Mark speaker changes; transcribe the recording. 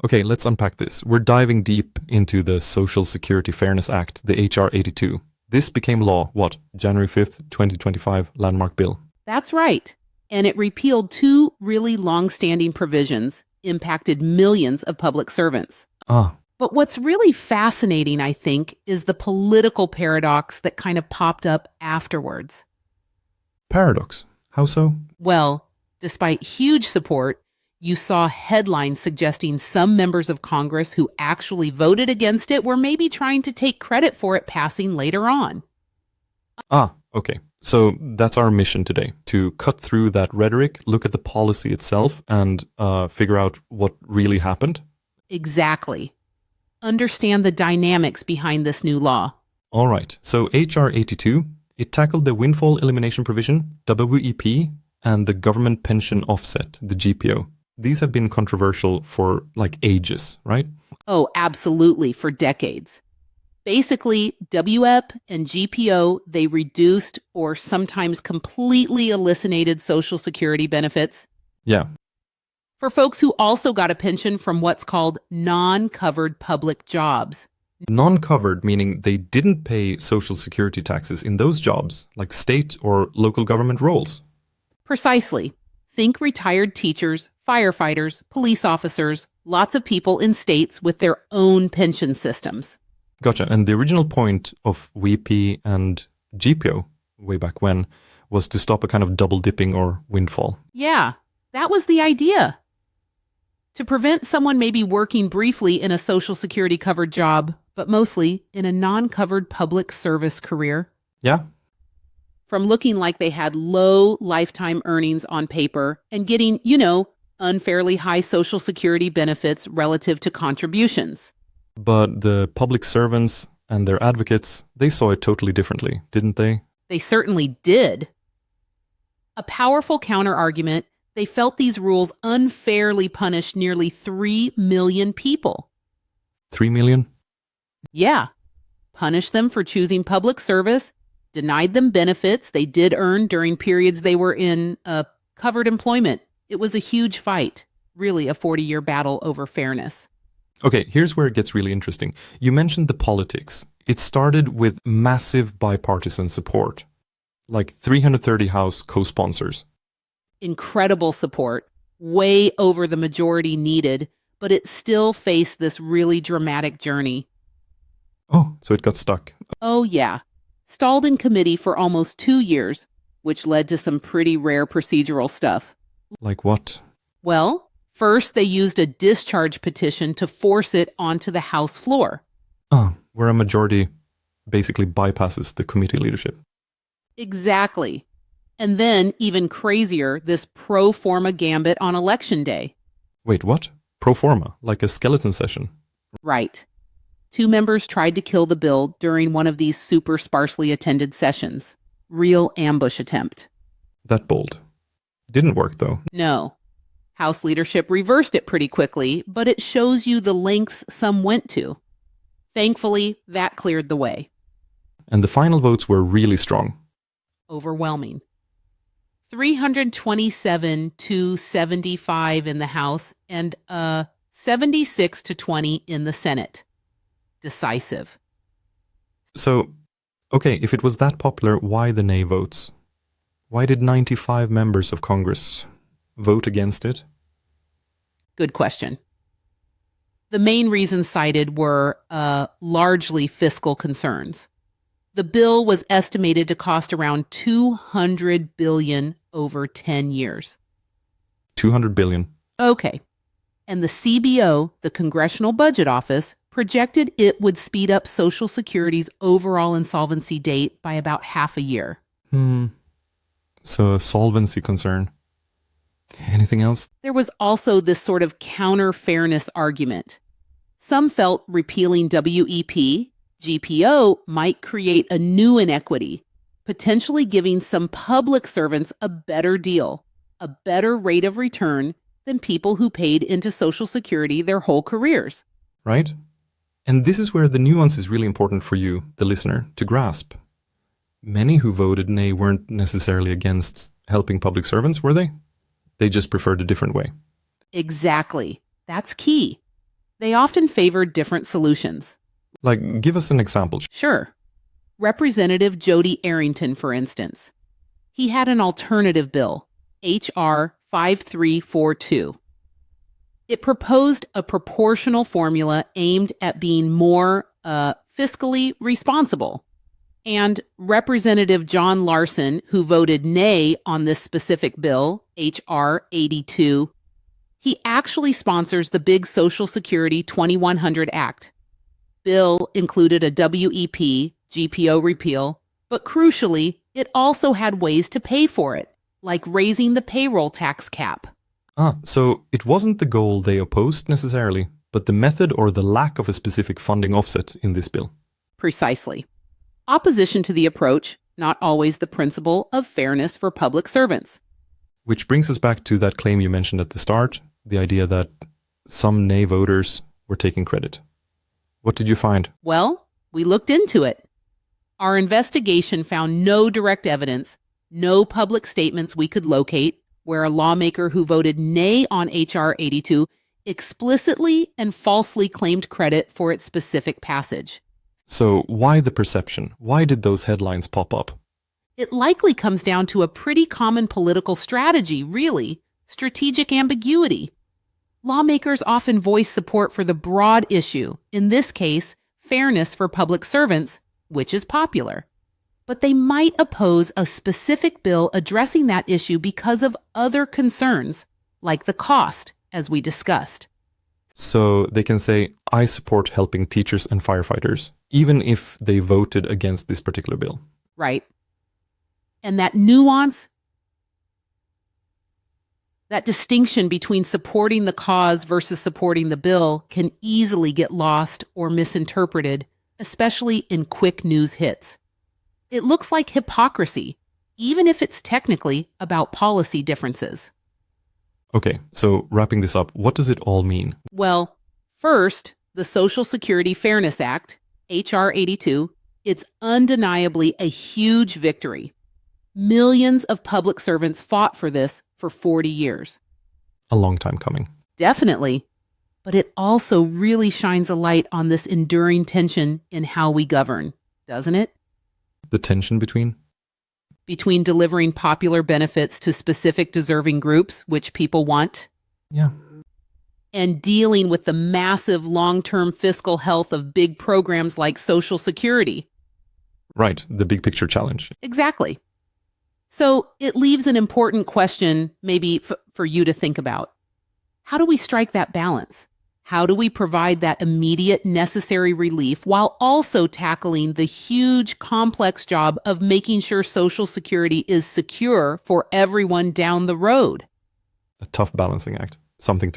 Speaker 1: Okay, let's unpack this. We're diving deep into the Social Security Fairness Act, the HR 82. This became law, what, January 5th, 2025, landmark bill.
Speaker 2: That's right. And it repealed two really long-standing provisions, impacted millions of public servants.
Speaker 1: Ah,
Speaker 2: But what's really fascinating, I think, is the political paradox that kind of popped up afterwards.
Speaker 1: paradox. How so?
Speaker 2: Well, despite huge support, you saw headlines suggesting some members of Congress who actually voted against it were maybe trying to take credit for it passing later on.
Speaker 1: Ah, okay. So that's our mission today, to cut through that rhetoric, look at the policy itself, and figure out what really happened.
Speaker 2: Exactly. Understand the dynamics behind this new law.
Speaker 1: All right, so HR 82, it tackled the windfall elimination provision, WEP, and the government pension offset, the GPO. These have been controversial for like ages, right?
Speaker 2: Oh, absolutely, for decades. Basically, WEP and GPO, they reduced or sometimes completely eliminated Social Security benefits
Speaker 1: Yeah,
Speaker 2: for folks who also got a pension from what's called non-covered public jobs.
Speaker 1: non-covered, meaning they didn't pay social security taxes in those jobs, like state or local government roles.
Speaker 2: Precisely. Think retired teachers, firefighters, police officers, lots of people in states with their own pension systems.
Speaker 1: Gotcha. And the original point of WEP and GPO, way back when, was to stop a kind of double dipping or windfall.
Speaker 2: Yeah, that was the idea. To prevent someone maybe working briefly in a Social Security covered job, but mostly in a non-covered public service career,
Speaker 1: Yeah?
Speaker 2: from looking like they had low lifetime earnings on paper and getting, unfairly high Social Security benefits relative to contributions.
Speaker 1: But the public servants and their advocates, they saw it totally differently, didn't they?
Speaker 2: They certainly did. A powerful counterargument, they felt these rules unfairly punished nearly 3 million people.
Speaker 1: 3 million?
Speaker 2: Yeah, punished them for choosing public service, denied them benefits they did earn during periods they were in covered employment. It was a huge fight, really a 40-year battle over fairness.
Speaker 1: Okay, here's where it gets really interesting. You mentioned the politics. It started with massive bipartisan support, like 330 House co-sponsors.
Speaker 2: Incredible support, way over the majority needed, but it still faced this really dramatic journey.
Speaker 1: Oh, so it got stuck.
Speaker 2: Oh yeah, stalled in committee for almost 2 years, which led to some pretty rare procedural stuff.
Speaker 1: Like what?
Speaker 2: Well, first they used a discharge petition to force it onto the House floor.
Speaker 1: Oh, where a majority basically bypasses the committee leadership.
Speaker 2: Exactly. And then, even crazier, this pro forma gambit on election day.
Speaker 1: Wait, what? Pro forma, like a skeleton session.
Speaker 2: Right. 2 members tried to kill the bill during one of these super sparsely attended sessions. Real ambush attempt.
Speaker 1: That bold. Didn't work though.
Speaker 2: No. House leadership reversed it pretty quickly, but it shows you the lengths some went to. Thankfully, that cleared the way.
Speaker 1: And the final votes were really strong.
Speaker 2: Overwhelming. 327 to 75 in the House and 76 to 20 in the Senate. Decisive.
Speaker 1: So, okay, if it was that popular, why the nay votes? Why did 95 members of Congress vote against it?
Speaker 2: Good question. The main reasons cited were largely fiscal concerns. The bill was estimated to cost around $200 billion over 10 years.
Speaker 1: 200 billion.
Speaker 2: Okay. And the CBO, the Congressional Budget Office, projected it would speed up Social Security's overall insolvency date by about half a year.
Speaker 1: So a solvency concern. Anything else?
Speaker 2: There was also this sort of counter-fairness argument. Some felt repealing WEP, GPO might create a new inequity, potentially giving some public servants a better deal, a better rate of return than people who paid into Social Security their whole careers.
Speaker 1: Right? And this is where the nuance is really important for you, the listener, to grasp. Many who voted nay weren't necessarily against helping public servants, were they? They just preferred a different way.
Speaker 2: Exactly. That's key. They often favored different solutions.
Speaker 1: Like, give us an example.
Speaker 2: Sure. Representative Jody Arrington, for instance. He had an alternative bill, H.R. 5342. It proposed a proportional formula aimed at being more fiscally responsible. And Representative John Larson, who voted nay on this specific bill, H.R. 82, he actually sponsors the big Social Security 2100 Act. Bill included a WEP, GPO repeal, but crucially, it also had ways to pay for it, like raising the payroll tax cap.
Speaker 1: So it wasn't the goal they opposed necessarily, but the method or the lack of a specific funding offset in this bill.
Speaker 2: Precisely. Opposition to the approach, not always the principle of fairness for public servants.
Speaker 1: Which brings us back to that claim you mentioned at the start, the idea that some nay voters were taking credit. What did you find?
Speaker 2: Well, we looked into it. Our investigation found no direct evidence, no public statements we could locate, where a lawmaker who voted nay on H.R. 82 explicitly and falsely claimed credit for its specific passage.
Speaker 1: So why the perception? Why did those headlines pop up?
Speaker 2: It likely comes down to a pretty common political strategy, really, strategic ambiguity. Lawmakers often voice support for the broad issue, in this case, fairness for public servants, which is popular. But they might oppose a specific bill addressing that issue because of other concerns, like the cost, as we discussed.
Speaker 1: So they can say, I support helping teachers and firefighters, even if they voted against this particular bill.
Speaker 2: Right. And that nuance, that distinction between supporting the cause versus supporting the bill can easily get lost or misinterpreted, especially in quick news hits. It looks like hypocrisy, even if it's technically about policy differences.
Speaker 1: Okay, so wrapping this up, what does it all mean?
Speaker 2: Well, first, the Social Security Fairness Act, H.R. 82, it's undeniably a huge victory. Millions of public servants fought for this for 40 years.
Speaker 1: A long time coming.
Speaker 2: Definitely. But it also really shines a light on this enduring tension in how we govern, doesn't it?
Speaker 1: The tension between?
Speaker 2: Between delivering popular benefits to specific deserving groups, which people want.
Speaker 1: Yeah.
Speaker 2: And dealing with the massive long-term fiscal health of big programs like Social Security.
Speaker 1: Right, the big picture challenge.
Speaker 2: Exactly. So it leaves an important question maybe for you to think about. How do we strike that balance? How do we provide that immediate necessary relief while also tackling the huge complex job of making sure Social Security is secure for everyone down the road?
Speaker 1: A tough balancing act. Something to